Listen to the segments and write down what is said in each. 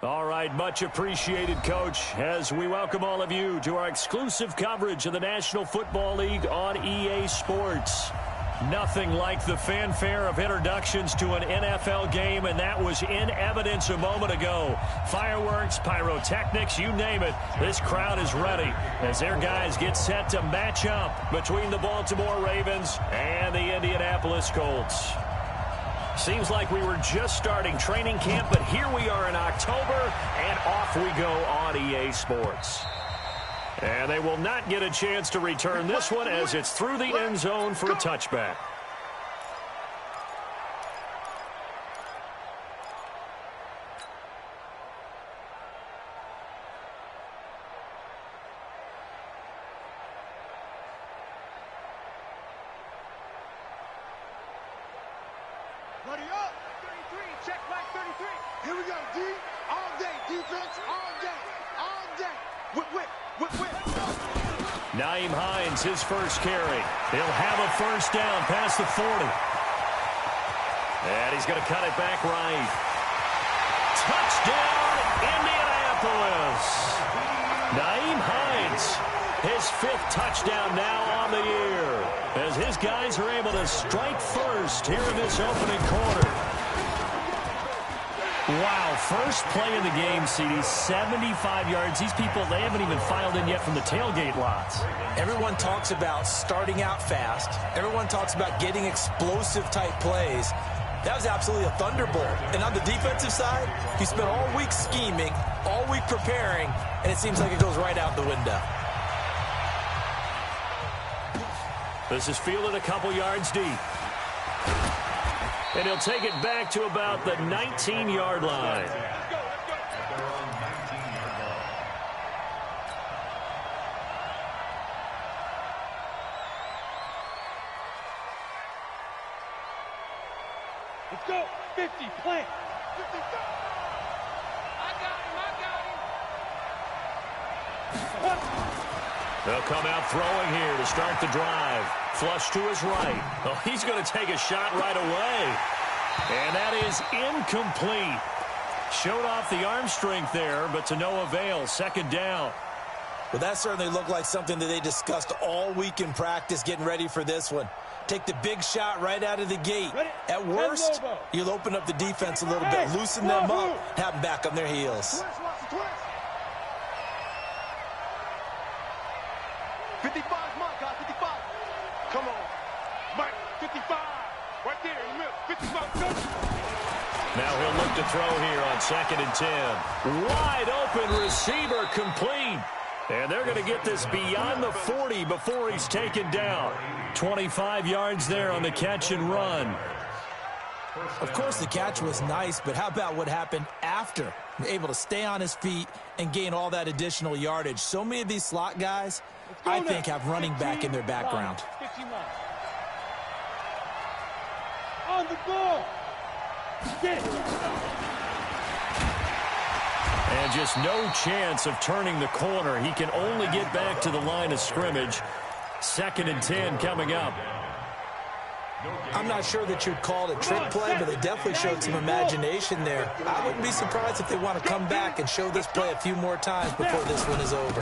All right, much appreciated, Coach, as we welcome all of you to our exclusive coverage of the National Football League on EA Sports. Nothing like the fanfare of introductions to an NFL game, and that was in evidence a moment ago. Fireworks, pyrotechnics, you name it. This crowd is ready as their guys get set to match up between the Baltimore Ravens and the Indianapolis Colts. Seems like we were just starting training camp, but here we are in October, and off we go on EA Sports. And they will not get a chance to return this one as it's through the end zone for a touchback. Buddy up. 33, check right 33. Here we go, D. All day, defense, all day, all day. Whip, whip, whip, whip. Nyheim Hines, his first carry. He'll have a first down past the 40. And he's going to cut it back right. Touchdown, Indianapolis. Nyheim Hines, his 5th touchdown now on the year, as his guys are able to strike first here in this opening quarter. Wow, first play of the game, CD, 75 yards. These people, they haven't even filed in yet from the tailgate lots. Everyone talks about starting out fast. Everyone talks about getting explosive-type plays. That was absolutely a thunderbolt. And on the defensive side, you spent all week scheming, all week preparing, and it seems like it goes right out the window. This is fielded a couple yards deep. And he'll take it back to about the 19-yard line. Let's go. 50, plant. 50, go. I got him. They'll come out throwing here to start the drive. Flush to his right. Oh, he's going to take a shot right away. And that is incomplete. Showed off the arm strength there, but to no avail. Second down. Well, that certainly looked like something that they discussed all week in practice getting ready for this one. Take the big shot right out of the gate. At worst, you'll open up the defense a little bit, loosen them up, have them back on their heels. 55, Mike, 55. Come on. Mike, 55. Right there in the middle. 55, go. Now he'll look to throw here on 2nd and 10. Wide open receiver complete. And they're going to get this beyond the 40 before he's taken down. 25 yards there on the catch and run. Of course, the catch was nice, but how about what happened after? Able to stay on his feet and gain all that additional yardage. So many of these slot guys, I think, have running back in their background. 15 line. On the ball. Get it. And just no chance of turning the corner. He can only get back to the line of scrimmage. 2nd and 10 coming up. I'm not sure that you'd call it a trick play, but they definitely showed some imagination there. I wouldn't be surprised if they want to come back and show this play a few more times before this one is over.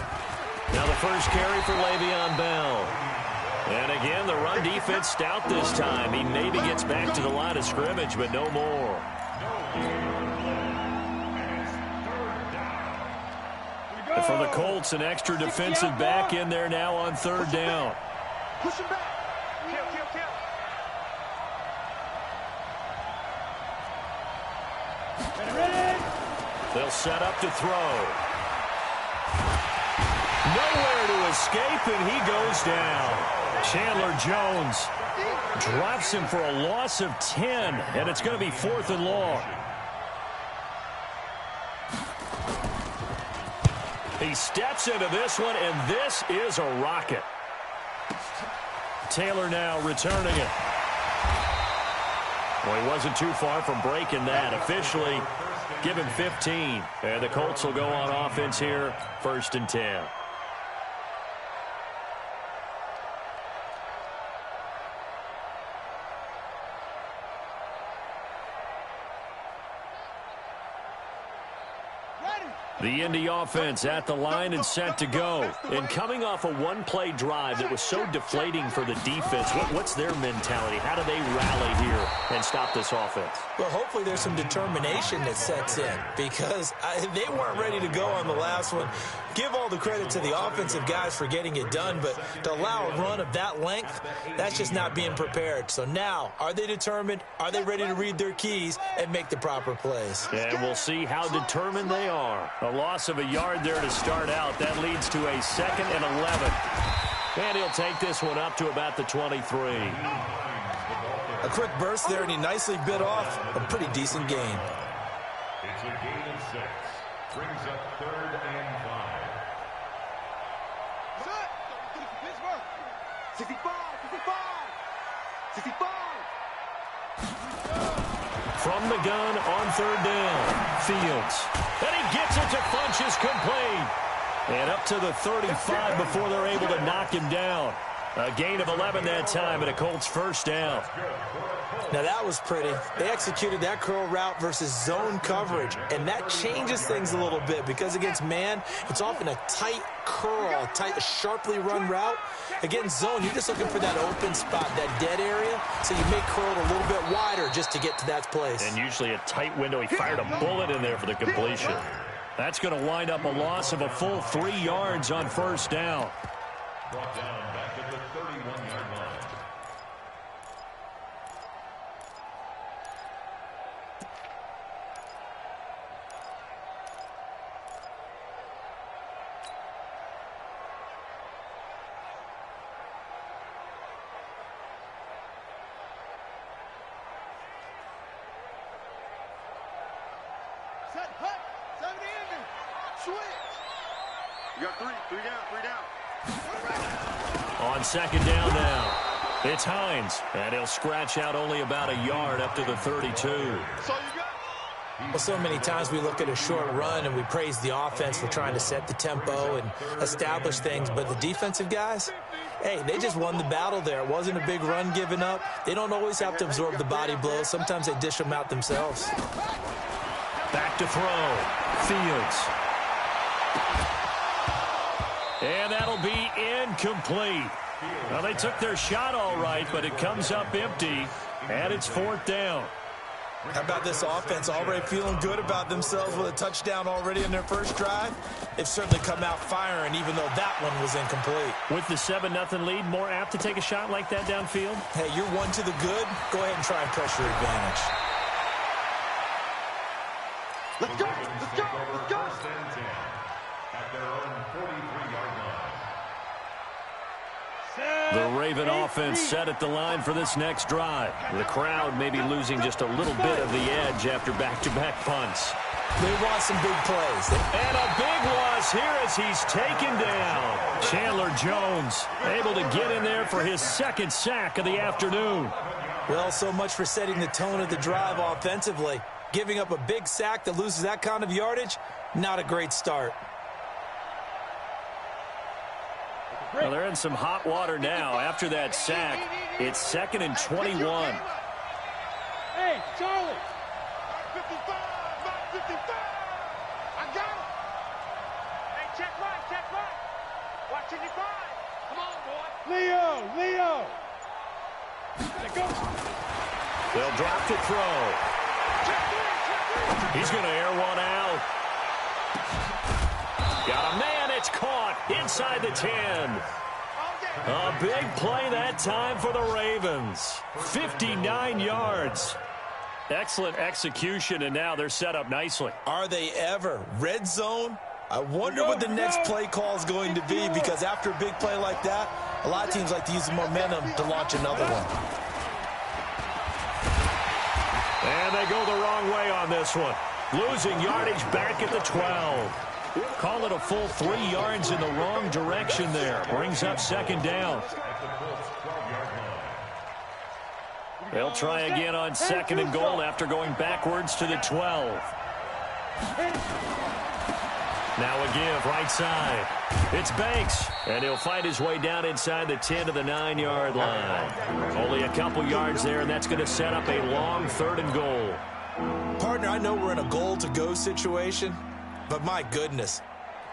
Now the first carry for Le'Veon Bell. And again, the run defense stout this time. He maybe gets back to the line of scrimmage, but no more. And for the Colts, an extra defensive back in there now on 3rd down. Push him back. Kill. Ready? They'll set up to throw. Nowhere to escape, and he goes down. Chandler Jones drops him for a loss of 10, and it's going to be 4th and long. He steps into this one, and this is a rocket. Taylor now returning it. Well, he wasn't too far from breaking that. Officially, give him 15. And the Colts will go on offense here, 1st and 10. The Indy offense at the line and set to go. And coming off a one-play drive that was so deflating for the defense, what's their mentality? How do they rally here and stop this offense? Well, hopefully there's some determination that sets in because they weren't ready to go on the last one. Give all the credit to the offensive guys for getting it done, but to allow a run of that length, that's just not being prepared. So now, are they determined? Are they ready to read their keys and make the proper plays? And we'll see how determined they are. A loss of a yard there to start out. That leads to a 2nd and 11. And he'll take this one up to about the 23. A quick burst there, and he nicely bit off a pretty decent gain. It's a gain of 6. Brings up 3rd and 5. Set. Pittsburgh. 65. 65. 65. From the gun on 3rd down. Fields. And he gets it to Funchess complete. And up to the 35 before they're able to knock him down. A gain of 11 that time and a Colts first down. Now that was pretty. They executed that curl route versus zone coverage, and that changes things a little bit because against man, it's often a tight curl, tight, sharply run route. Against zone, you're just looking for that open spot, that dead area, so you make curl a little bit wider just to get to that place. And usually a tight window. He fired a bullet in there for the completion. That's going to wind up a loss of a full 3 yards on first down. Brought down back at the 31-yard line. Set. Hut. 70 Indy. Switch. You got 3. 3 down. On 2nd down now, it's Hines. And he'll scratch out only about a yard up to the 32. So you got. Well, so many times we look at a short run and we praise the offense for trying to set the tempo and establish things, but the defensive guys, hey, they just won the battle there. It wasn't a big run given up. They don't always have to absorb the body blows. Sometimes they dish them out themselves. Back to throw. Fields. And that'll be incomplete. Well, they took their shot all right, but it comes up empty, and it's 4th down. How about this offense already feeling good about themselves with a touchdown already in their first drive? They've certainly come out firing, even though that one was incomplete. With the 7-0 lead, more apt to take a shot like that downfield? Hey, you're one to the good. Go ahead and try and press your advantage. Let's go. Let's go. Let's go. 1st and 10 at their own 43-yard line. The Raven offense set at the line for this next drive. The crowd may be losing just a little bit of the edge after back-to-back punts. They want some big plays. And a big loss here as he's taken down. Chandler Jones able to get in there for his 2nd sack of the afternoon. Well, so much for setting the tone of the drive offensively. Giving up a big sack that loses that kind of yardage, not a great start. Well, they're in some hot water now. After that sack, it's 2nd and 21. Hey, Charlie. 55. 55. I got it. Hey, check right. Watching your five. Come on, boy. Leo. Let go. They'll drop to throw. He's going to air one out. Got a man. It's caught inside the 10. A big play that time for the Ravens. 59 yards. Excellent execution, and now they're set up nicely. Are they ever? Red zone? I wonder what the next play call is going to be, because after a big play like that, a lot of teams like to use the momentum to launch another one. And they go the wrong way on this one. Losing yardage back at the 12. Call it a full 3 yards in the wrong direction there. Brings up 2nd down. They'll try again on 2nd and goal after going backwards to the 12. Now a give right side. It's Banks, and he'll fight his way down inside the 10 to the 9-yard line. Only a couple yards there, and that's going to set up a long 3rd and goal. Partner, I know we're in a goal-to-go situation, But my goodness,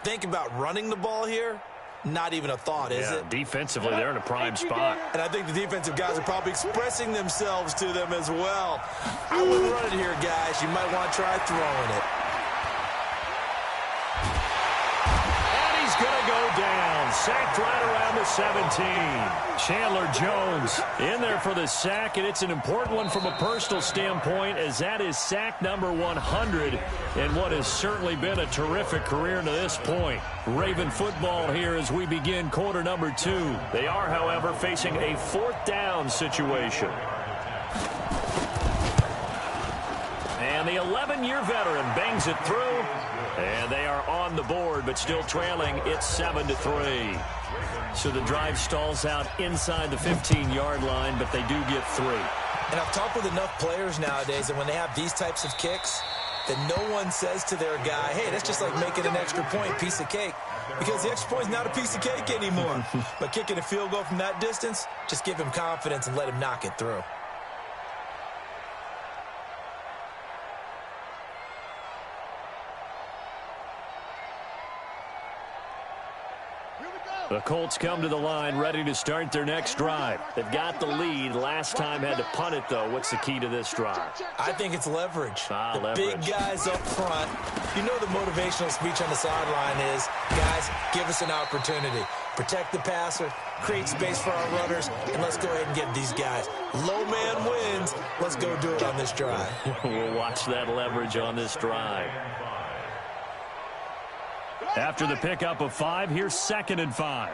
think about running the ball here. Not even a thought, is it? Defensively, they're in a prime spot. And I think the defensive guys are probably expressing themselves to them as well. I wouldn't run it here, guys. You might want to try throwing it. And he's going to go down. Sacked right around the 17. Chandler Jones in there for the sack, and it's an important one from a personal standpoint, as that is sack number 100 in what has certainly been a terrific career to this point. Raven football here as we begin quarter number 2. They are, however, facing a 4th down situation. And the 11-year veteran bangs it through, and they are on the board, but still trailing. It's 7-3. So the drive stalls out inside the 15-yard line, but they do get 3. And I've talked with enough players nowadays, and when they have these types of kicks, that no one says to their guy, hey, that's just like making an extra point, piece of cake. Because the extra point is not a piece of cake anymore. But kicking a field goal from that distance, just give him confidence and let him knock it through. The Colts come to the line ready to start their next drive. They've got the lead. Last time had to punt it, though. What's the key to this drive? I think it's leverage. Leverage. Big guys up front. You know the motivational speech on the sideline is, guys, give us an opportunity. Protect the passer, create space for our runners, and let's go ahead and get these guys. Low man wins. Let's go do it on this drive. We'll watch that leverage on this drive. After the pickup of 5, here's 2nd and 5.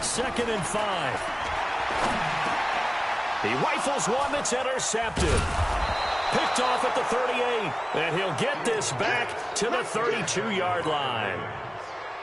2nd and 5. He rifles one that's intercepted. Picked off at the 38, and he'll get this back to the 32-yard line.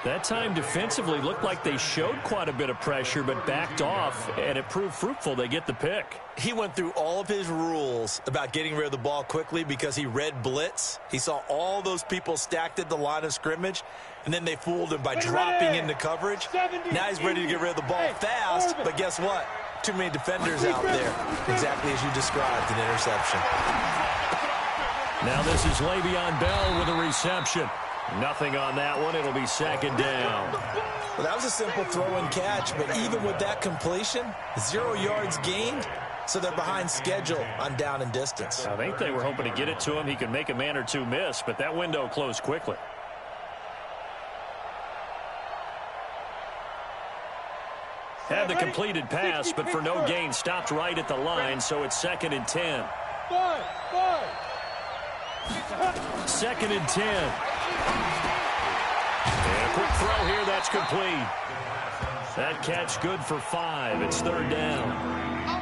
That time defensively looked like they showed quite a bit of pressure, but backed off, and it proved fruitful. They get the pick. He went through all of his rules about getting rid of the ball quickly because he read blitz. He saw all those people stacked at the line of scrimmage, and then they fooled him by dropping into coverage. Now he's ready to get rid of the ball fast, but guess what? Too many defenders out there. Exactly as you described, an interception. Now this is Le'Veon Bell with a reception. Nothing on that one. It'll be 2nd down. Well, that was a simple throw and catch, but even with that completion, 0 yards gained, so they're behind schedule on down and distance. I think they were hoping to get it to him. He could make a man or two miss, but that window closed quickly. Had the completed pass, but for no gain, stopped right at the line, so it's 2nd and 10. 2nd and 10. And a quick throw here, that's complete. That catch good for 5. It's 3rd down.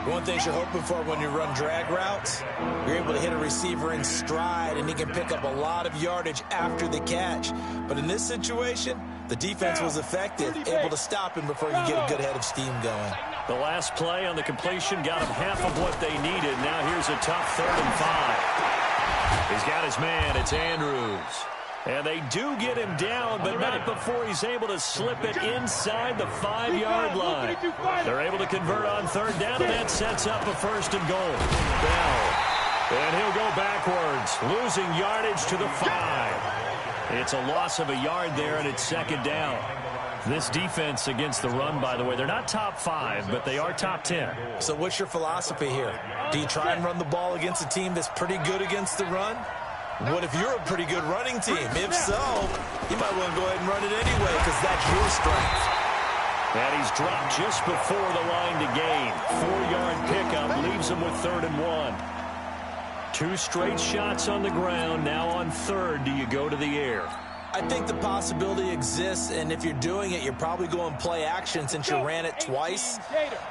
One thing you're hoping for when you run drag routes, you're able to hit a receiver in stride, and he can pick up a lot of yardage after the catch. But in this situation, the defense was effective, able to stop him before you get a good head of steam going. The last play on the completion got him half of what they needed. Now here's a tough 3rd and 5. He's got his man. It's Andrews. And they do get him down, but not before he's able to slip it inside the 5-yard line. They're able to convert on 3rd down, and that sets up a 1st and goal. Bell. And he'll go backwards, losing yardage to the 5. It's a loss of a yard there, and it's 2nd down. This defense against the run, by the way, they're not top 5, but they are top 10. So what's your philosophy here? Do you try and run the ball against a team that's pretty good against the run? What if you're a pretty good running team? If so, you might want to go ahead and run it anyway because that's your strength. And he's dropped just before the line to gain. 4-yard pickup leaves him with 3rd and 1. 2 straight shots on the ground. Now on 3rd, do you go to the air? I think the possibility exists, and if you're doing it, you're probably going play action since you ran it twice.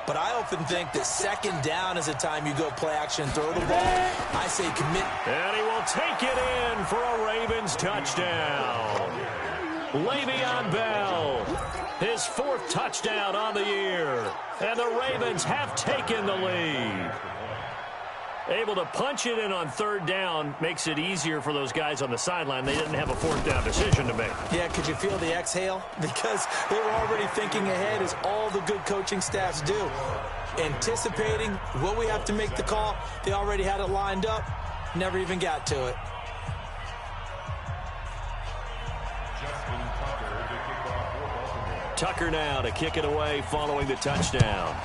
But I often think that 2nd down is the time you go play action, throw the ball. I say commit. And he will take it in for a Ravens touchdown. Le'Veon Bell, his 4th touchdown on the year. And the Ravens have taken the lead. Able to punch it in on 3rd down makes it easier for those guys on the sideline. They didn't have a 4th down decision to make. Yeah, could you feel the exhale? Because they were already thinking ahead, as all the good coaching staffs do. Anticipating, will we have to make the call? They already had it lined up. Never even got to it. Tucker now to kick it away following the touchdown.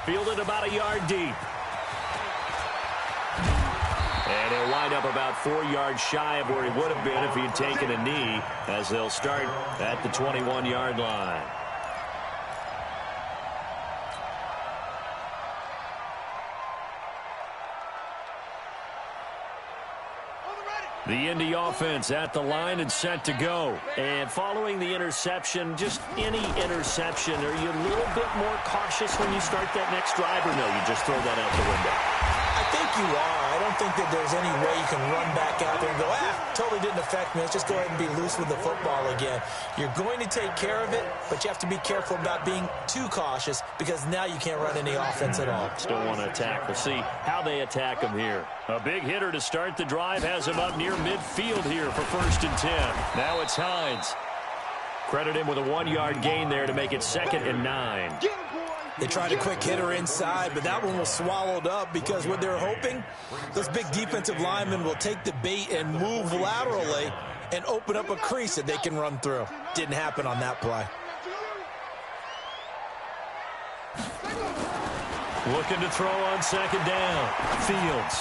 Fielded about a yard deep. And he'll wind up about 4 yards shy of where he would have been if he had taken a knee, as they'll start at the 21-yard line. The Indy offense at the line and set to go. And following the interception, just any interception, are you a little bit more cautious when you start that next drive, or no, you just throw that out the window? I think you are. I don't think that there's any way you can run back out there and go, totally didn't affect me. Let's just go ahead and be loose with the football again. You're going to take care of it, but you have to be careful about being too cautious, because now you can't run any offense at all. Still want to attack. We'll see how they attack him here. A big hitter to start the drive has him up near midfield here for 1st and 10. Now it's Hines. Credit him with a 1-yard gain there to make it 2nd and 9. They tried a quick hitter inside, but that one was swallowed up, because what they're hoping, those big defensive linemen will take the bait and move laterally and open up a crease that they can run through. Didn't happen on that play. Looking to throw on 2nd down. Fields.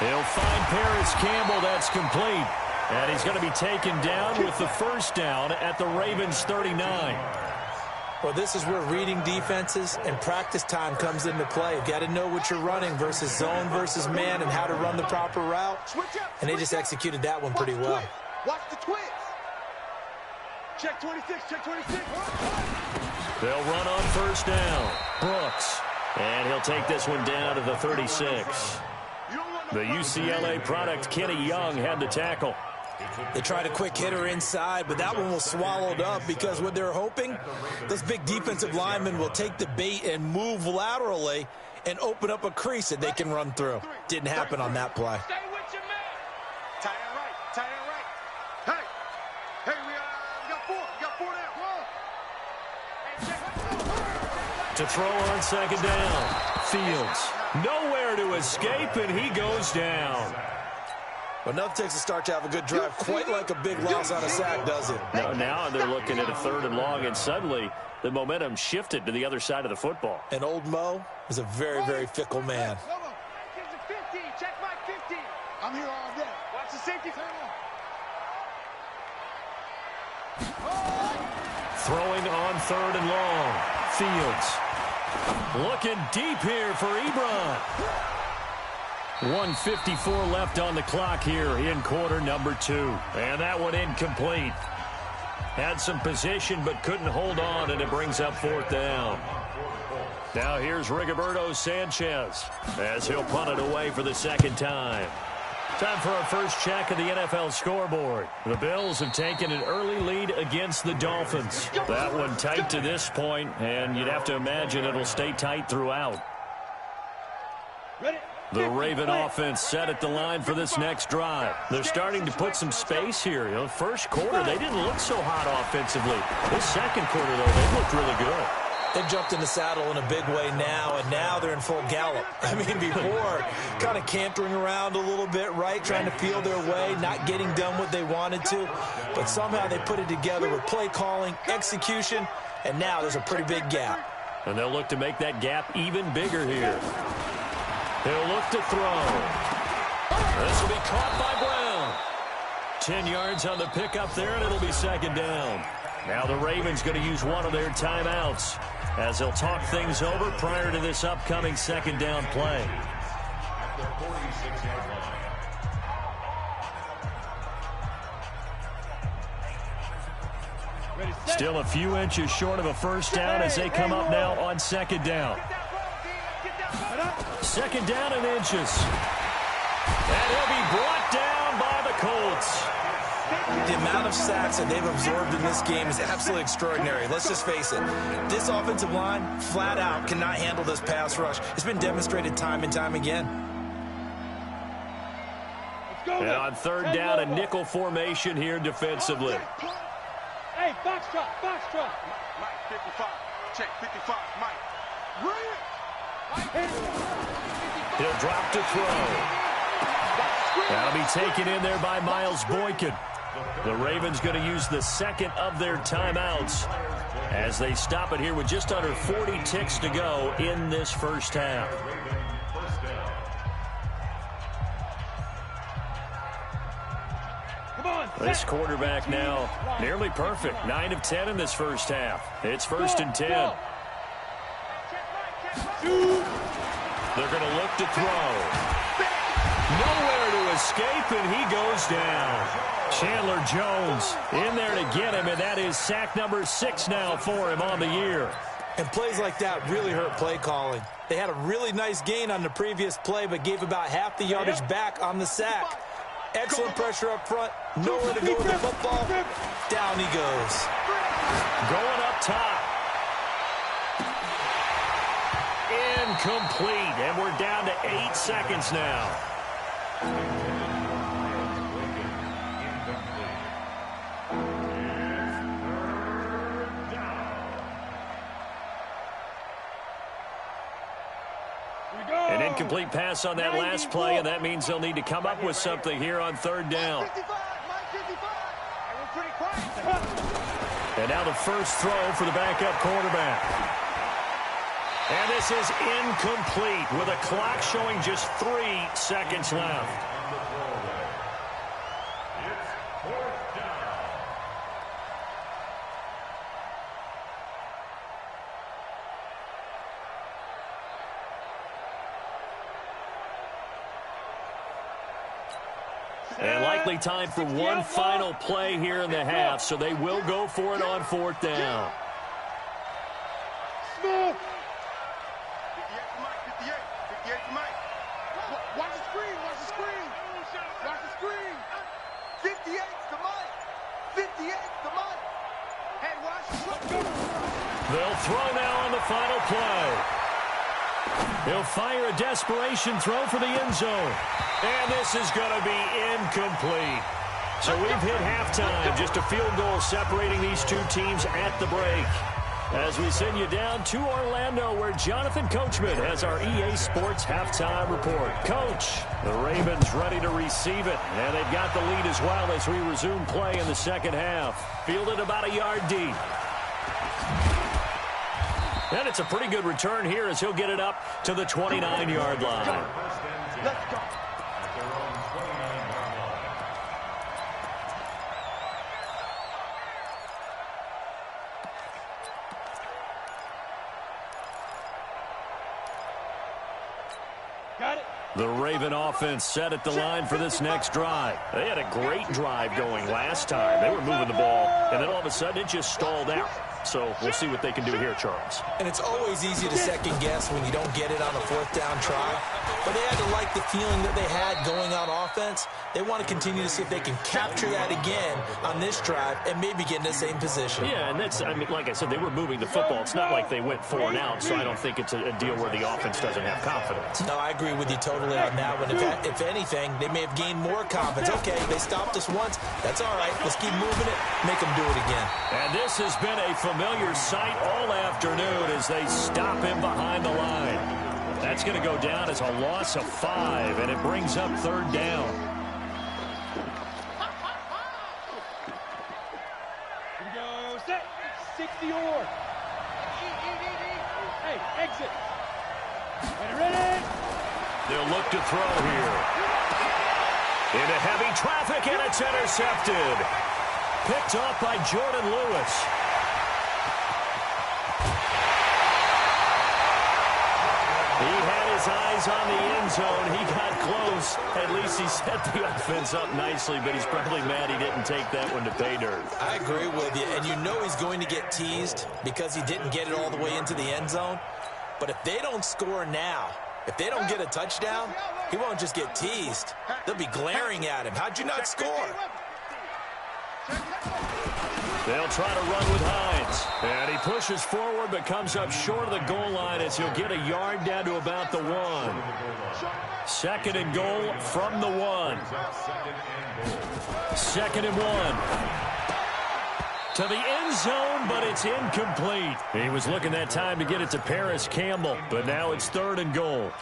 He'll find Paris Campbell. That's complete. And he's going to be taken down with the 1st down at the Ravens' 39. Well, this is where reading defenses and practice time comes into play. You've got to know what you're running versus zone versus man and how to run the proper route. And they just executed that one pretty well. Watch the twist. Check 26, check 26. They'll run on 1st down. Brooks. And he'll take this one down to the 36. The UCLA product, Kenny Young, had the tackle. They tried a quick hitter inside, but that one was swallowed up, because what they're hoping, those big defensive linemen will take the bait and move laterally and open up a crease that they can run through. Didn't happen on that play. Stay with your man. Tie it right, tie it right. Hey, we got 4 now. To throw on 2nd down. Fields. Nowhere to escape, and he goes down. Well, nothing takes a start to have a good drive, quite like a big loss on a sack, does it? Now they're looking at a 3rd and long, and suddenly the momentum shifted to the other side of the football. And old Mo is a very, very fickle man. Check my 50. I'm here all day. Watch the safety. Throwing on 3rd and long. Fields. Looking deep here for Ebron. 1:54 left on the clock here in quarter number 2. And that one incomplete. Had some position but couldn't hold on, and it brings up 4th down. Now here's Rigoberto Sanchez as he'll punt it away for the 2nd time. Time for our first check of the NFL scoreboard. The Bills have taken an early lead against the Dolphins. That one tight to this point, and you'd have to imagine it'll stay tight throughout. The Raven offense set at the line for this next drive. They're starting to put some space here. You know, 1st quarter, they didn't look so hot offensively. This 2nd quarter, though, they looked really good. They've jumped in the saddle in a big way now, and now they're in full gallop. I mean, before, kind of cantering around a little bit, right, trying to feel their way, not getting done what they wanted to. But somehow they put it together with play calling, execution, and now there's a pretty big gap. And they'll look to make that gap even bigger here. He'll look to throw. This will be caught by Brown. 10 yards on the pickup there, and it'll be 2nd down. Now the Ravens going to use one of their timeouts as they'll talk things over prior to this upcoming 2nd down play. Still a few inches short of a 1st down as they come up now on 2nd down. 2nd down in inches. And he'll be brought down by the Colts. The amount of sacks that they've absorbed in this game is absolutely extraordinary. Let's just face it. This offensive line, flat out, cannot handle this pass rush. It's been demonstrated time and time again. And on 3rd down, a nickel formation here defensively. Hey, box drop. Mike, 55. Check 55, Mike. Bring it. He'll drop to throw. That'll be taken in there by Miles Boykin. The Ravens going to use the second of their timeouts as they stop it here with just under 40 ticks to go in this first half. This quarterback now nearly perfect. 9 of 10 in this first half. It's 1st and 10. They're going to look to throw. Nowhere to escape, and he goes down. Chandler Jones in there to get him, and that is sack number 6 now for him on the year. And plays like that really hurt play calling. They had a really nice gain on the previous play, but gave about half the yardage back on the sack. Excellent pressure up front. Nowhere to go with the football. Down he goes. Going up top. Incomplete, and we're down to 8 seconds now. An incomplete pass on that last play, and that means they'll need to come up with something here on 3rd down. And now the first throw for the backup quarterback. And this is incomplete with a clock showing just 3 seconds left. And likely time for one final play here in the half, so they will go for it on 4th down. Watch the screen, watch the screen. Watch the screen. 58's the mic. 58's the mic. Hey, watch. They'll throw now on the final play. He'll fire a desperation throw for the end zone. And this is going to be incomplete. So we've hit halftime. Just a field goal separating these two teams at the break. As we send you down to Orlando, where Jonathan Coachman has our EA Sports halftime report. Coach, the Ravens ready to receive it, and they've got the lead as well as we resume play in the second half. Fielded about a yard deep. And it's a pretty good return here as he'll get it up to the 29-yard line. Let's go. The Raven offense set at the line for this next drive. They had a great drive going last time. They were moving the ball, and then all of a sudden it just stalled out. So we'll see what they can do here, Charles. And it's always easy to second guess when you don't get it on a 4th down try. But they had to like the feeling that they had going on offense. They want to continue to see if they can capture that again on this drive and maybe get in the same position. Yeah, and that's, I mean, like I said, they were moving the football. It's not like they went 4 and out, so I don't think it's a deal where the offense doesn't have confidence. No, I agree with you totally on that one. If anything, they may have gained more confidence. Okay, they stopped us once. That's all right. Let's keep moving it. Make them do it again. And this has been a familiar sight all afternoon as they stop him behind the line. That's going to go down as a loss of 5, and it brings up 3rd down. Here we go, set, 60 or. Hey, exit. Ready? They'll look to throw here. Into heavy traffic, and it's intercepted. Picked off by Jordan Lewis. He had his eyes on the end zone. He got close. At least he set the offense up nicely, but he's probably mad he didn't take that one to pay dirt. I agree with you, and you know he's going to get teased because he didn't get it all the way into the end zone. But if they don't score now, if they don't get a touchdown, he won't just get teased. They'll be glaring at him. How'd you not score? They'll try to run with Hines. And he pushes forward but comes up short of the goal line as he'll get a yard down to about the 1. 2nd and goal from the 1. 2nd and 1. to the end zone, but it's incomplete. He was looking that time to get it to Paris Campbell, but now it's 3rd and goal.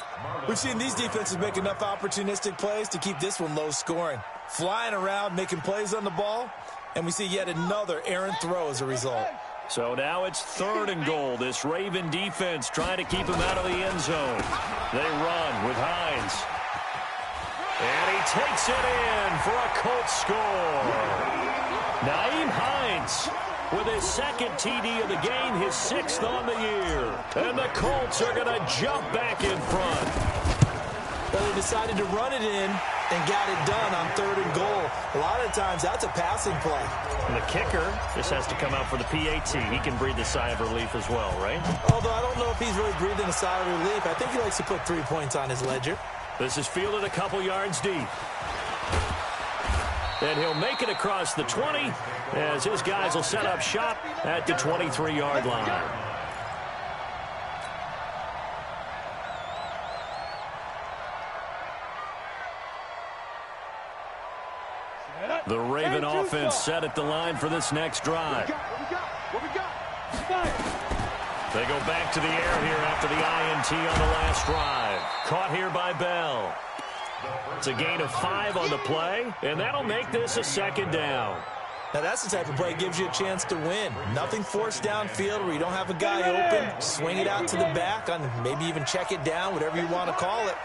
We've seen these defenses make enough opportunistic plays to keep this one low scoring. Flying around, making plays on the ball, and we see yet another errant throw as a result. So now it's 3rd and goal. This Raven defense trying to keep him out of the end zone. They run with Hines. And he takes it in for a Colts score. Nyheim Hines with his 2nd TD of the game, his 6th on the year. And the Colts are going to jump back in front. Well, they decided to run it in and got it done on 3rd and goal. A lot of times, that's a passing play. And the kicker just has to come out for the PAT. He can breathe a sigh of relief as well, right? Although I don't know if he's really breathing a sigh of relief. I think he likes to put 3 points on his ledger. This is fielded a couple yards deep. And he'll make it across the 20 as his guys will set up shop at the 23-yard line. The Raven offense set at the line for this next drive. What we got? They go back to the air here after the INT on the last drive. Caught here by Bell. It's a gain of 5 on the play, and that'll make this a 2nd down. Now, that's the type of play that gives you a chance to win. Nothing forced downfield where you don't have a guy open. Swing it out to the back, on maybe even check it down, whatever you want to call it.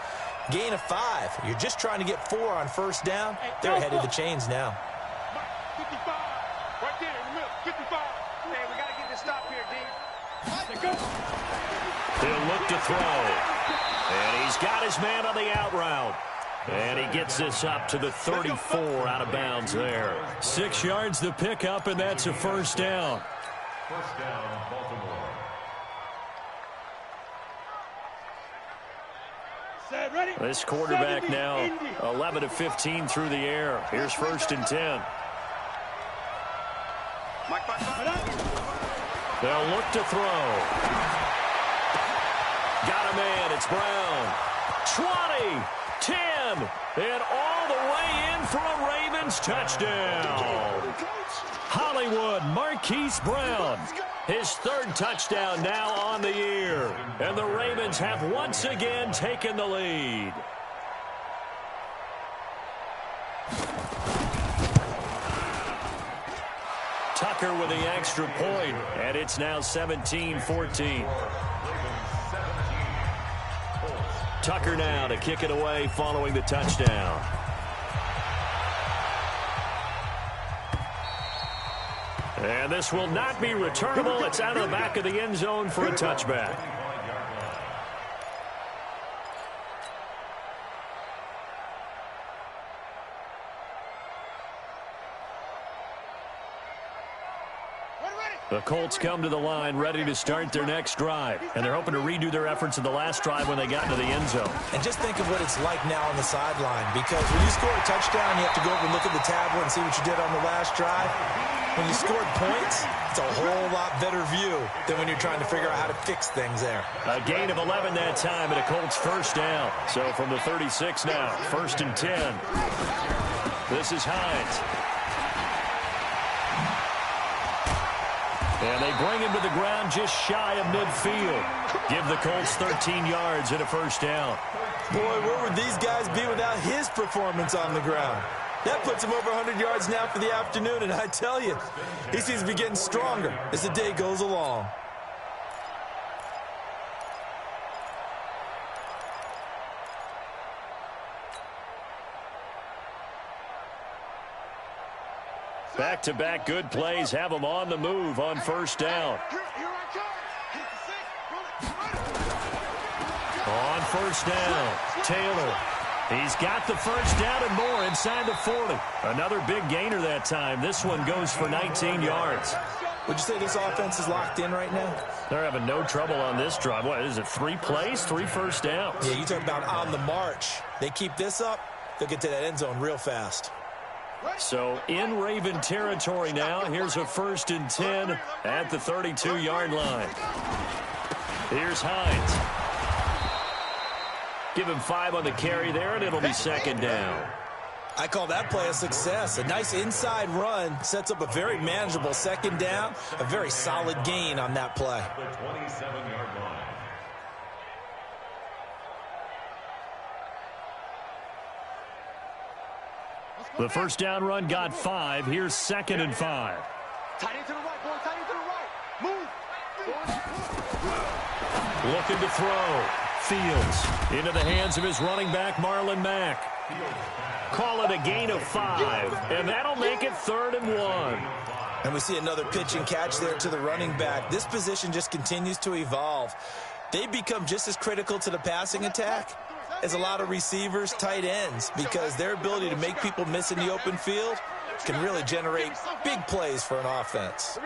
Gain of 5. You're just trying to get 4 on 1st down. They're ahead of the chains now. 55. Right there in the middle. 55. Hey, we got to get this stop here, D. He'll look to throw. And he's got his man on the out route. And he gets this up to the 34 out of bounds there. 6 yards the pickup, and that's a 1st down. 1st down, Baltimore. This quarterback now 11 of 15 through the air. Here's 1st and 10. They'll look to throw. Got a man. It's Brown. 20, 10, and all the way in for a Ravens touchdown. Hollywood Marquise Brown. His 3rd touchdown now on the year. And the Ravens have once again taken the lead. Tucker with the extra point, and it's now 17-14. Tucker now to kick it away following the touchdown. And this will not be returnable. It's out of the back of the end zone for a touchback. The Colts come to the line ready to start their next drive. And they're hoping to redo their efforts in the last drive when they got into the end zone. And just think of what it's like now on the sideline. Because when you score a touchdown, you have to go over and look at the tablet and see what you did on the last drive. When you scored points, it's a whole lot better view than when you're trying to figure out how to fix things there. A gain of 11 that time and a Colts 1st down. So from the 36 now, 1st and 10. This is Hines. And they bring him to the ground just shy of midfield. Give the Colts 13 yards and a 1st down. Boy, where would these guys be without his performance on the ground? That puts him over 100 yards now for the afternoon, and I tell you, he seems to be getting stronger as the day goes along. Back-to-back good plays have him on the move on 1st down. On 1st down, Taylor. He's got the 1st down and more inside the 40. Another big gainer that time. This one goes for 19 yards. Would you say this offense is locked in right now? They're having no trouble on this drive. What is it, 3 plays, 3 1st downs? Yeah, you talk about on the march. They keep this up, they'll get to that end zone real fast. So in Raven territory now. Here's a 1st and 10 at the 32-yard line. Here's Hines. Give him 5 on the carry there, and it'll be 2nd down. I call that play a success. A nice inside run sets up a very manageable second down, a very solid gain on that play. The 27-yard line. The first down run got 5. Here's 2nd and 5. Tight end to the right, boy. Tight end to the right. Move. Looking to throw. Fields into the hands of his running back, Marlon Mack. Call it a gain of 5, and that'll make it 3rd and 1. And we see another pitch and catch there to the running back. This position just continues to evolve. They become just as critical to the passing attack as a lot of receivers, tight ends, because their ability to make people miss in the open field can really generate big plays for an offense.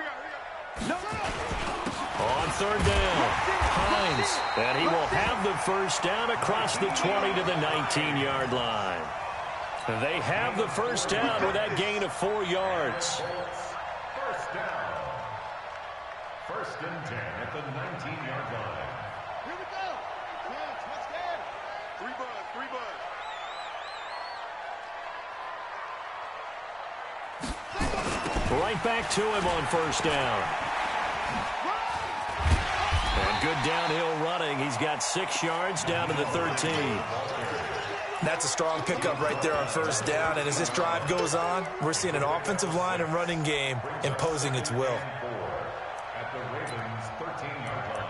On 3rd down, Hines, and he will have the first down across the 20 to the 19-yard line. They have the first down with that gain of 4 yards. First down. 1st and 10 at the 19-yard line. Here we go. Touchdown. 3 buzz. Right back to him on 1st down. And good downhill running. He's got 6 yards down to the 13. That's a strong pickup right there on 1st down. And as this drive goes on, we're seeing an offensive line and running game imposing its will. At the Ravens' 13-yard line.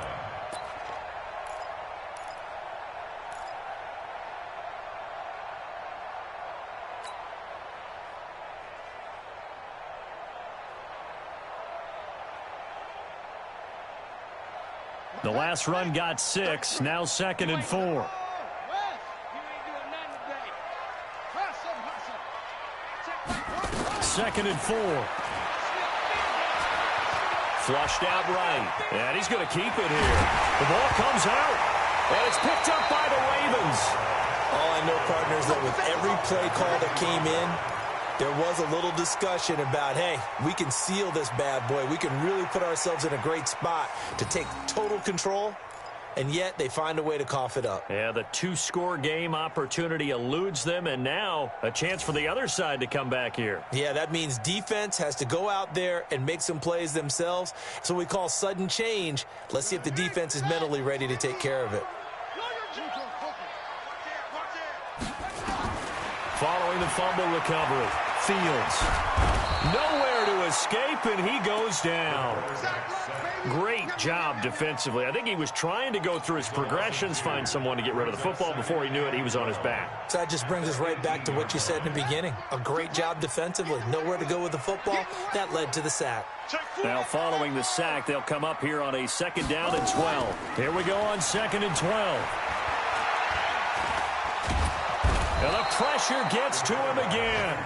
The last run got 6. Now 2nd and 4. 2nd and 4. Flushed out right. And he's going to keep it here. The ball comes out. And it's picked up by the Ravens. All I know, partners, that with every play call that came in, there was a little discussion about, hey, we can seal this bad boy. We can really put ourselves in a great spot to take total control. And yet they find a way to cough it up. Yeah, the 2-score game opportunity eludes them, and now a chance for the other side to come back here. Yeah, that means defense has to go out there and make some plays themselves. So we call sudden change. Let's see if the defense is mentally ready to take care of it. Following the fumble recovery, Fields nowhere to escape, and he goes down. Great job defensively. I think he was trying to go through his progressions, find someone to get rid of the football. Before he knew it, he was on his back. So that just brings us right back to what you said in the beginning. A great job defensively. Nowhere to go with the football. That led to the sack. Now following the sack, they'll come up here on a 2nd down and 12. Here we go on 2nd and 12. And the pressure gets to him again.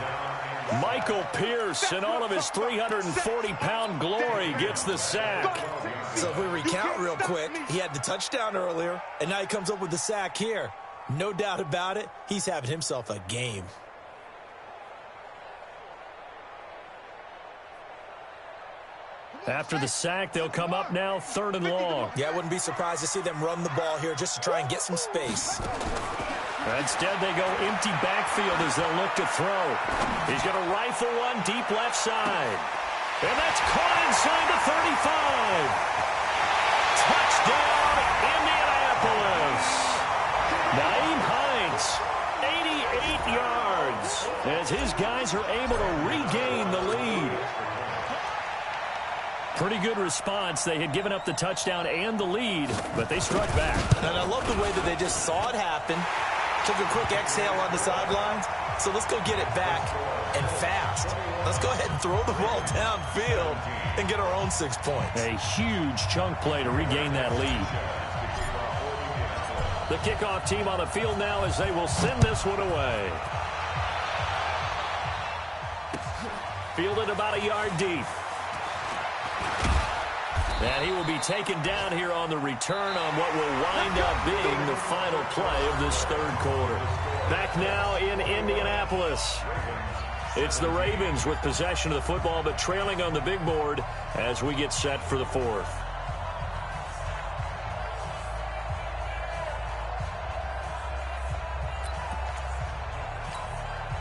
Michael Pierce, in all of his 340-pound glory, gets the sack. So if we recount real quick, he had the touchdown earlier, and now he comes up with the sack here. No doubt about it, he's having himself a game. After the sack, they'll come up now 3rd and long. Yeah, I wouldn't be surprised to see them run the ball here just to try and get some space. Instead, they go empty backfield as they'll look to throw. He's going to rifle one deep left side. And that's caught inside the 35. Touchdown, Indianapolis. Nyheim Hines, 88 yards, as his guys are able to regain the lead. Pretty good response. They had given up the touchdown and the lead, but they struck back. And I love the way that they just saw it happen. Took a quick exhale on the sidelines. So let's go get it back and fast. Let's go ahead and throw the ball downfield and get our own 6 points. A huge chunk play to regain that lead. The kickoff team on the field now as they will send this one away. Fielded about a yard deep. And he will be taken down here on the return on what will wind up being the final play of this 3rd quarter. Back now in Indianapolis. It's the Ravens with possession of the football, but trailing on the big board as we get set for the 4th.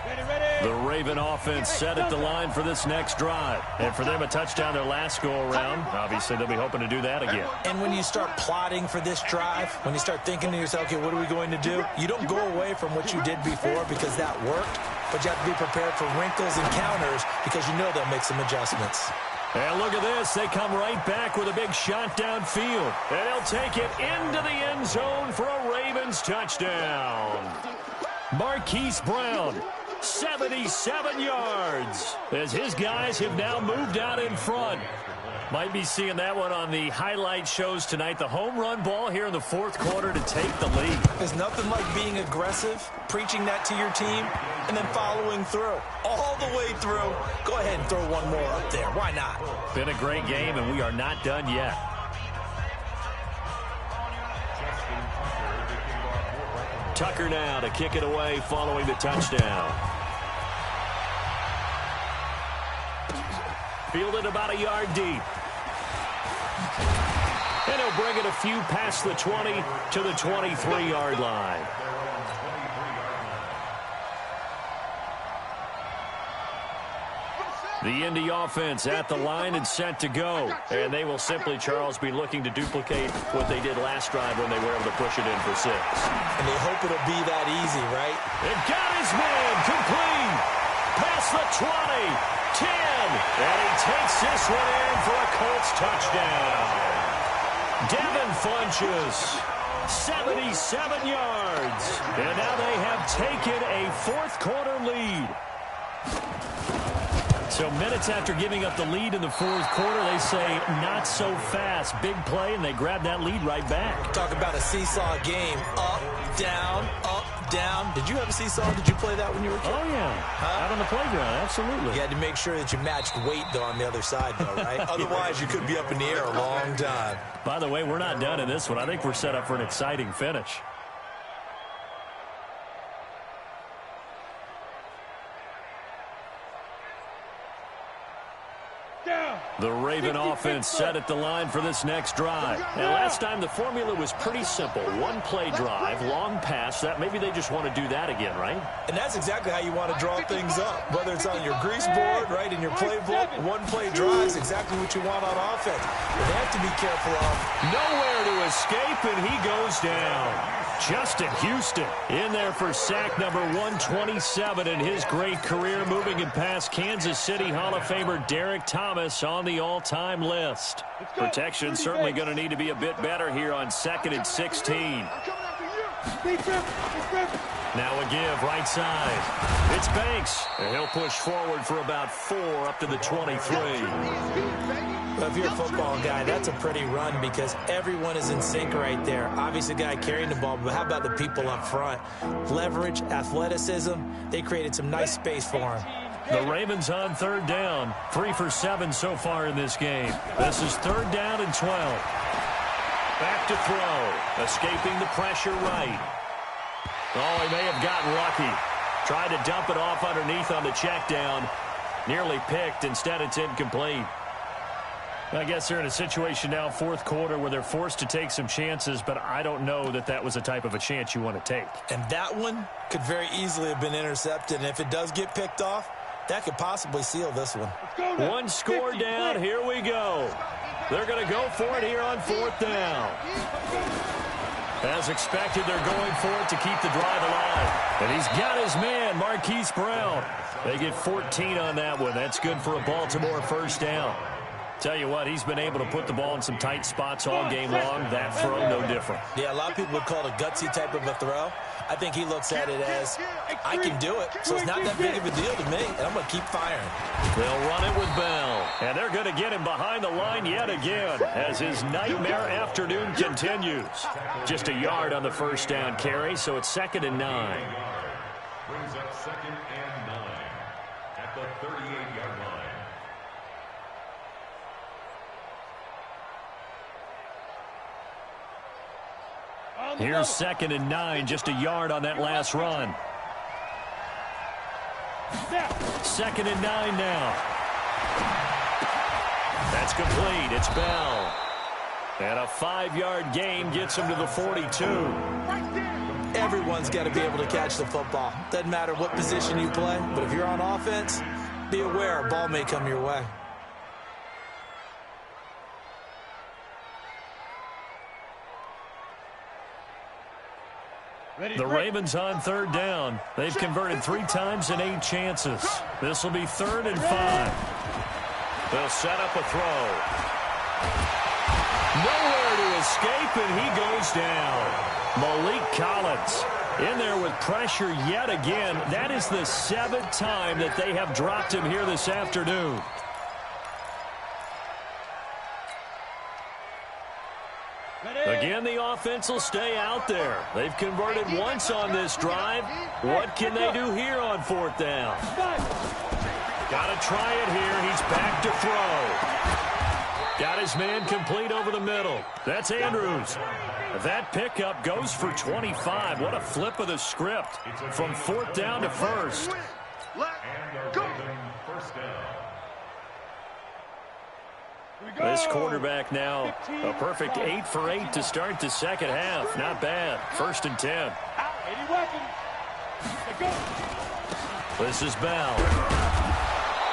Ready, ready. Raven offense set at the line for this next drive. And for them, a touchdown their last go-around. Obviously, they'll be hoping to do that again. And when you start plotting for this drive, when you start thinking to yourself, okay, what are we going to do? You don't go away from what you did before because that worked, but you have to be prepared for wrinkles and counters because you know they'll make some adjustments. And look at this. They come right back with a big shot downfield. And he'll take it into the end zone for a Ravens touchdown. Marquise Brown, 77 yards, as his guys have now moved out in front. Might be seeing that one on the highlight shows tonight. The home run ball here in the fourth quarter to take the lead. There's nothing like being aggressive, preaching that to your team, and then following through. All the way through. Go ahead and throw one more up there. Why not? Been a great game, and we are not done yet. Tucker now to kick it away following the touchdown. Fielded about a yard deep. And he'll bring it a few past the 20 to the 23-yard line. The Indy offense at the line and set to go. And they will simply, Charles, be looking to duplicate what they did last drive when they were able to push it in for 6. And they hope it'll be that easy, right? It got his man complete. Past the 20, 10. And he takes this one in for a Colts touchdown. Devin Funchess, 77 yards. And now they have taken a fourth quarter lead. So minutes after giving up the lead in the fourth quarter, they say not so fast. Big play, and they grab that lead right back. Talk about a seesaw game. Up, down, up, down. Did you have a seesaw? Did you play that when you were a kid? Oh, yeah. Out on the playground, absolutely. You had to make sure that you matched weight, though, on the other side, though, right? Otherwise, you could be up in the air a long time. By the way, we're not done in this one. I think we're set up for an exciting finish. The Raven offense set at the line for this next drive. And last time the formula was pretty simple. One play drive, long pass. That maybe they just want to do that again, right? And that's exactly how you want to draw things up. Whether it's on your grease board, right, in your playbook, one play drive is exactly what you want on offense. But they have to be careful of nowhere to escape, and he goes down. Justin Houston in there for sack number 127 in his great career, moving it past Kansas City Hall of Famer Derek Thomas on the all-time list. Protection certainly going to need to be a bit better here on 2nd and 16. Now a give right side. It's Banks, and he'll push forward for about 4 up to the 23. Well, if you're a football guy, that's a pretty run because everyone is in sync right there. Obviously, the guy carrying the ball, but how about the people up front? Leverage, athleticism, they created some nice space for him. The Ravens on 3rd down. 3 for 7 so far in this game. This is 3rd down and 12. Back to throw. Escaping the pressure right. Oh, he may have gotten lucky. Tried to dump it off underneath on the check down. Nearly picked. Instead, it's incomplete. I guess they're in a situation now, 4th quarter, where they're forced to take some chances, but I don't know that that was the type of a chance you want to take. And that one could very easily have been intercepted, and if it does get picked off, that could possibly seal this one. One score down. Here we go. They're going to go for it here on 4th down. As expected, they're going for it to keep the drive alive. And he's got his man, Marquise Brown. They get 14 on that one. That's good for a Baltimore 1st down. Tell you what, he's been able to put the ball in some tight spots all game long. That throw, no different. Yeah, a lot of people would call it a gutsy type of a throw. I think he looks at it as, I can do it, so it's not that big of a deal to me, and I'm going to keep firing. They'll run it with Bell, and they're going to get him behind the line yet again as his nightmare afternoon continues. Just a yard on the 1st down carry, so it's 2nd and 9. Brings up 2nd and 9 at the 38-yard line. Here's 2nd and 9, just a yard on that last run. 2nd and 9 now. That's complete. It's Bell. And a 5-yard gain gets him to the 42. Everyone's got to be able to catch the football. Doesn't matter what position you play, but if you're on offense, be aware a ball may come your way. The Ravens on third down. They've converted 3 times in 8 chances. This will be 3rd and 5. They'll set up a throw. Nowhere to escape, and he goes down. Malik Collins in there with pressure yet again. That is the 7th time that they have dropped him here this afternoon. Again, the offense will stay out there. They've converted once on this drive. What can they do here on 4th down? Got to try it here. He's back to throw. Got his man complete over the middle. That's Andrews. That pickup goes for 25. What a flip of the script from 4th down to 1st. This quarterback now a perfect 8 for 8 to start the second half. Not bad. 1st and 10. This is Bell.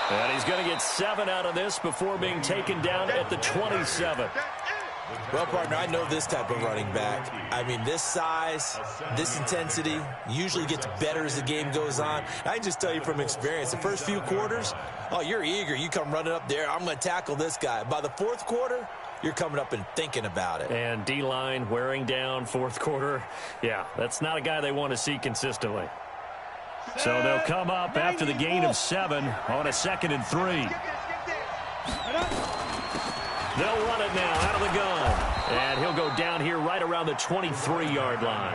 And he's going to get 7 out of this before being taken down at the 27. Well, partner, I know this type of running back. I mean, this size, this intensity usually gets better as the game goes on. I can just tell you from experience, the first few quarters, oh, you're eager. You come running up there, I'm going to tackle this guy. By the 4th quarter, you're coming up and thinking about it. And D-line wearing down 4th quarter. Yeah, that's not a guy they want to see consistently. So they'll come up after the gain of 7 on a 2nd and 3. They'll run it now out of the gun. And he'll go down here right around the 23-yard line.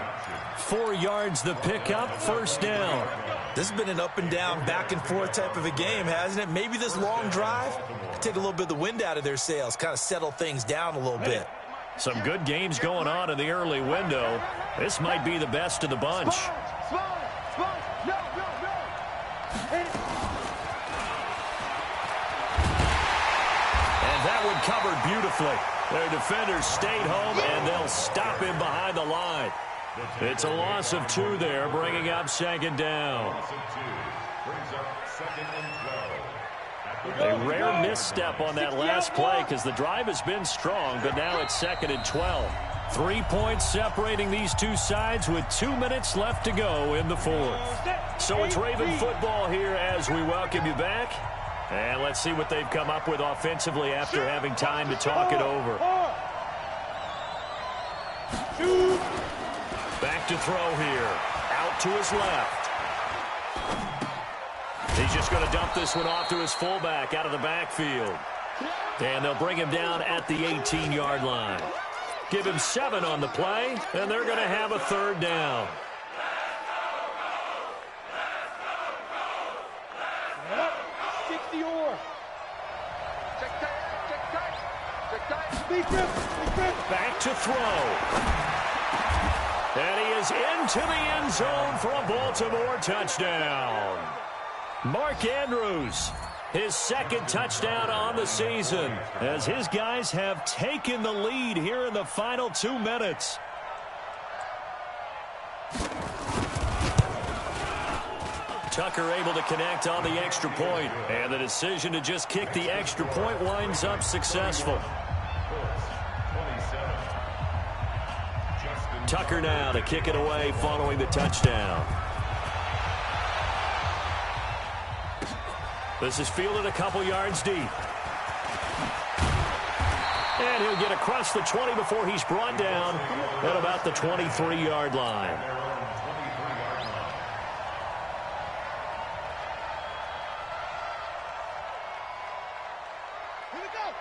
4 yards the pickup, 1st down. This has been an up and down, back and forth type of a game, hasn't it? Maybe this long drive could take a little bit of the wind out of their sails, kind of settle things down a little bit. Some good games going on in the early window. This might be the best of the bunch. That one covered beautifully. Their defenders stayed home, and they'll stop him behind the line. It's a loss of 2 there, bringing up 2nd down. A rare misstep on that last play because the drive has been strong, but now it's 2nd and 12. 3 points separating these two sides with 2 minutes left to go in the 4th. So it's Raven football here as we welcome you back. And let's see what they've come up with offensively after having time to talk it over. Back to throw here. Out to his left. He's just going to dump this one off to his fullback out of the backfield. And they'll bring him down at the 18-yard line. Give him 7 on the play, and they're going to have a 3rd down. Back to throw. And he is into the end zone for a Baltimore touchdown. Mark Andrews, his 2nd touchdown on the season, as his guys have taken the lead here in the final 2 minutes. Tucker able to connect on the extra point, and the decision to just kick the extra point winds up successful. Tucker now to kick it away following the touchdown. This is fielded a couple yards deep. And he'll get across the 20 before he's brought down at about the 23-yard line.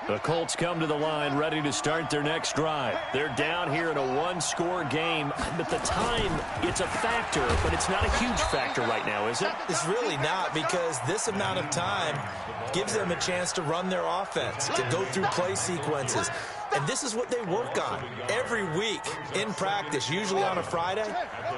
The Colts come to the line ready to start their next drive. They're down here in a 1-score game. At the time, it's a factor, but it's not a huge factor right now, is it? It's really not, because this amount of time gives them a chance to run their offense, to go through play sequences. And this is what they work on every week in practice, usually on a Friday.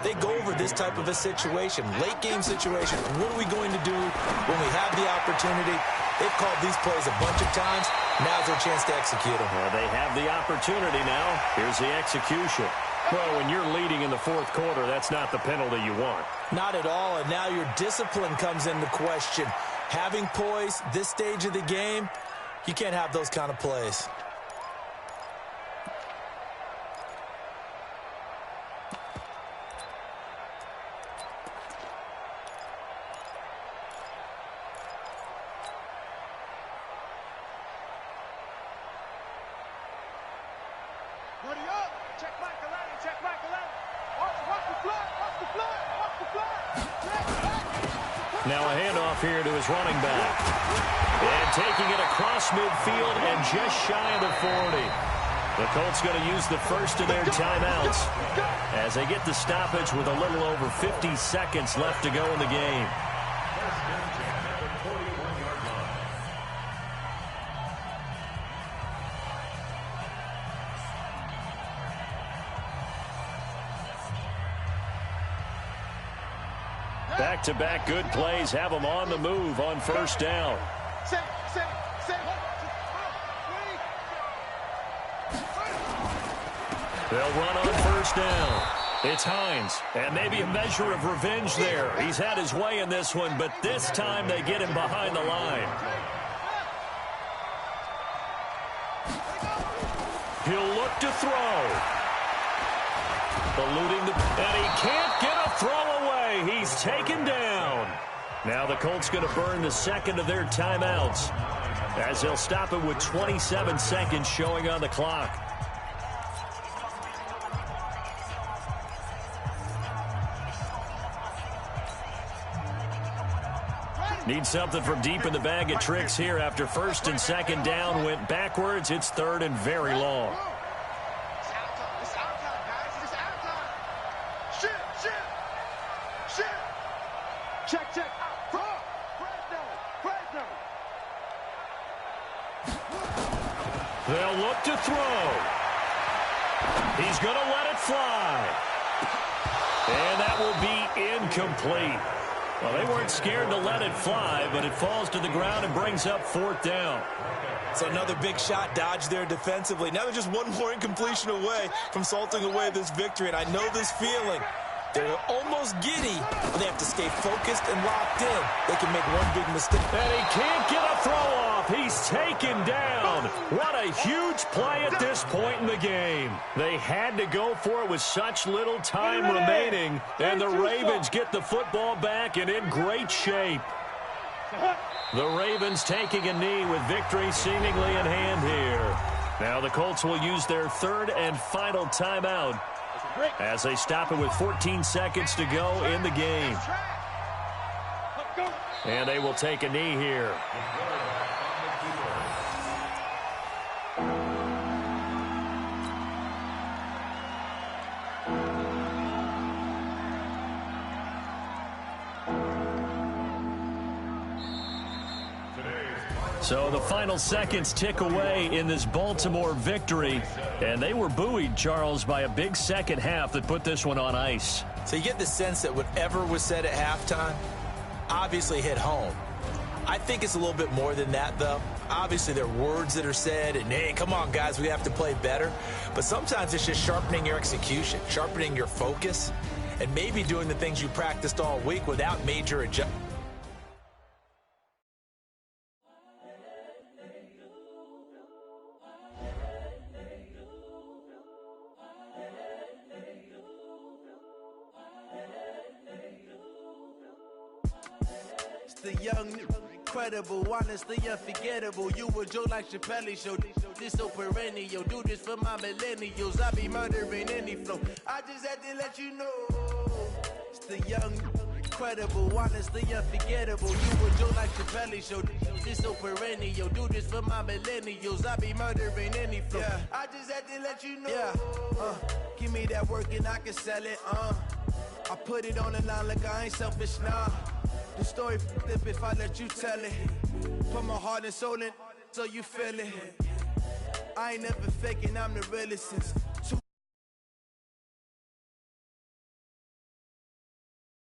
They go over this type of a situation, late game situation. What are we going to do when we have the opportunity They've called these plays a bunch of times. Now's their chance to execute them. Well, they have the opportunity now. Here's the execution. Well, when you're leading in the fourth quarter, that's not the penalty you want. Not at all, and now your discipline comes into question. Having poise this stage of the game, you can't have those kind of plays. Ready up. Check Michael Allen. Check Michael Allen. Watch the fly. Watch the fly. Watch the fly. Now a handoff here to his running back. And taking it across midfield and just shy of the 40. The Colts going to use the first of their timeouts as they get the stoppage with a little over 50 seconds left to go in the game. Back-to-back good plays have them on the move on first down. They'll run on first down. It's Hines, and maybe a measure of revenge there. He's had his way in this one, but this time they get him behind the line. He'll look to throw. Eluding the... and he can't get a throw away. He's taken down. Now the Colts going to burn the second of their timeouts as they'll stop it with 27 seconds showing on the clock. Need something from deep in the bag of tricks here after first and second down went backwards. It's third and very long. Check. They'll look to throw. He's going to let it fly. And that will be incomplete. Well, they weren't scared to let it fly, but it falls to the ground and brings up fourth down. So another big shot dodged there defensively. Now they're just one more incompletion away from salting away this victory, and I know this feeling. They're almost giddy, but they have to stay focused and locked in. They can make one big mistake. And he can't get a throw off. He's taken down. What a huge play at this point in the game. They had to go for it with such little time remaining, and the Ravens get the football back and in great shape. The Ravens taking a knee with victory seemingly in hand here. Now the Colts will use their third and final timeout as they stop it with 14 seconds to go in the game. And they will take a knee here. So the final seconds tick away in this Baltimore victory. And they were buoyed, Charles, by a big second half that put this one on ice. So you get the sense that whatever was said at halftime obviously hit home. I think it's a little bit more than that, though. Obviously, there are words that are said, and, hey, come on, guys, we have to play better. But sometimes it's just sharpening your execution, sharpening your focus, and maybe doing the things you practiced all week without major adjustments. The young, incredible, honestly unforgettable. You a Joe like Chappelle show. This so perennial. Do this for my millennials. I be murdering any flow. I just had to let you know. It's the young, incredible, honestly unforgettable. You a Joe like Chappelle show. This so perennial. Do this for my millennials. I be murdering any flow. Yeah. I just had to let you know. Yeah. Give me that work and I can sell it. I put it on the line like I ain't selfish, nah. The story flip if I let you tell it. Put my heart and soul in so you feel it. I ain't never faking, I'm the realest since